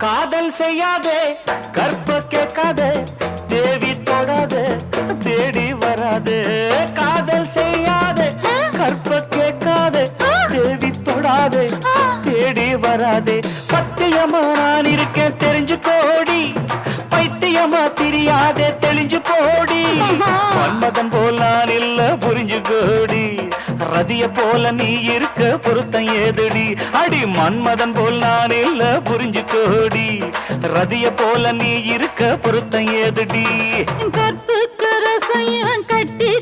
காதல் செய்யாதே கற்ப கேட்காதே தேவி தொடாதே தேடி வராதே காதல் செய்யாதே கற்ப கேட்காதே தேவி தொடாதே தேடி வராதே பத்தியமா நான் இருக்கேன் தெரிஞ்சு கோடி பைத்தியமா தெரியாதே தெளிஞ்சு போடி மன்மதன் போல் நான் இல்ல புரிஞ்சு கோடி ரதிய போல நீ இருக்க பொருத்தம் ஏதுடி அடி மன்மதன் போல் நான் இல்ல புரிஞ்சு கோடி ரதிய போல நீ இருக்க பொருத்தம் ஏதுடி கற்புக்கு ரசையம் கட்டி